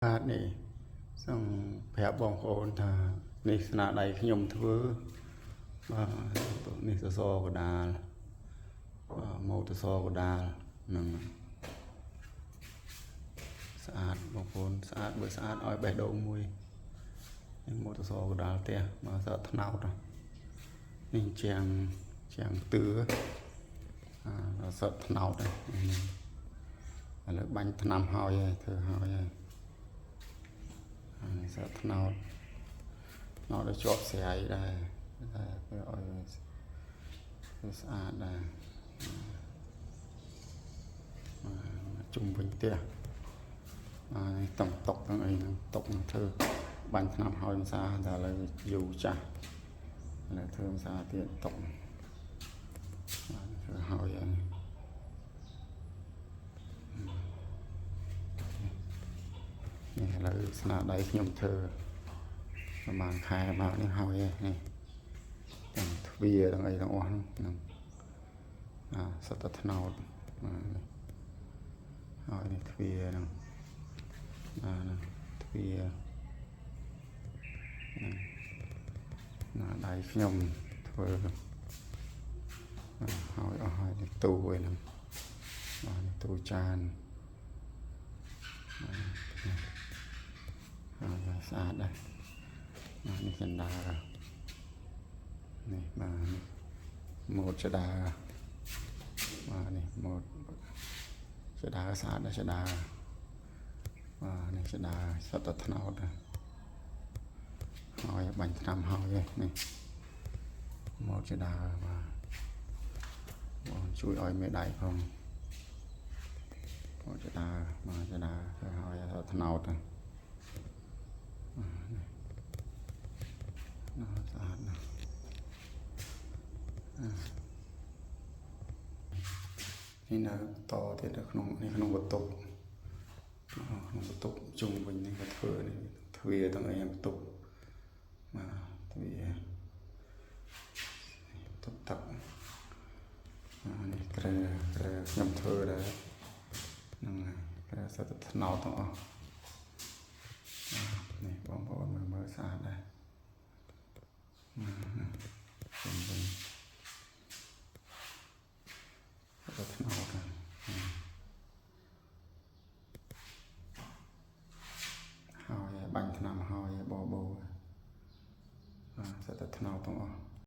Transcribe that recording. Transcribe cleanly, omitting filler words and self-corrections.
នេះសូមប្រាប់បងប្អូនថានេះស្នាដៃខ្ញុំធ្វើបាទនេះសសរកដាលម៉ូតសរកដាលនឹងស្អាតបងប្អូនស្អាតបើស្អាតឲ្យបេះដូងមួយនេះម៉ូតសរកដាលផ្ទះមកសត្វថ្នោតនេះជាងទឿសត្វថ្នោតឥឡូវបាញ់ថ្នាំហើយធ្វើហើយសត្វថ្នោតឲ្យជាប់ស្រ័យដែរធ្វើឲ្យស្អាតដែរជុំវិញផ្ទះនេះតំតុកទាំងអីហ្នឹងតុកនឹងធ្វើបាញ់ថ្នាំហើយមិនស្អាតតែឥឡូវយូរចាស់ឥឡូវធ្វើមិនស្អាតទៀតតុកធ្វើហើយនេះឥឡូវស្នាដៃខ្ញុំធ្វើប្រហែលខែមកនេះហើយនេះទាំងទ្វារទាំងអីទាំងអស់ហ្នឹងសត្វថ្នោតហើយនេះទ្វារហ្នឹងទ្វារដៃខ្ញុំធ្វើហើយអស់ហើយនេះទូឯហ្នឹងនេះទូចានហើយស្អាតដែរនេះចន្ទានេះម៉ូតចដានេះម៉ូតចដាស្អាតដែរចដានេះចដាសត្វថ្នោតហើយបាញ់ថ្នាំហើយនេះម៉ូតចដាបងជួយឲ្យមេដៃផងម៉ូតចដាចដាទៅហើយសត្វថ្នោតស្អាតណាស់នេះនៅតទៀតនៅក្នុងបន្ទប់ជុំវិញនេះក៏ធ្វើនេះទ្វារទាំងអីបន្ទប់ទ្វារតុបទឹកនេះក្រែខ្ញុំធ្វើដែរហ្នឹងក្រែសត្វថ្នោតទាំងអស់នេះបងប្អូនមើលស្អាតដែរ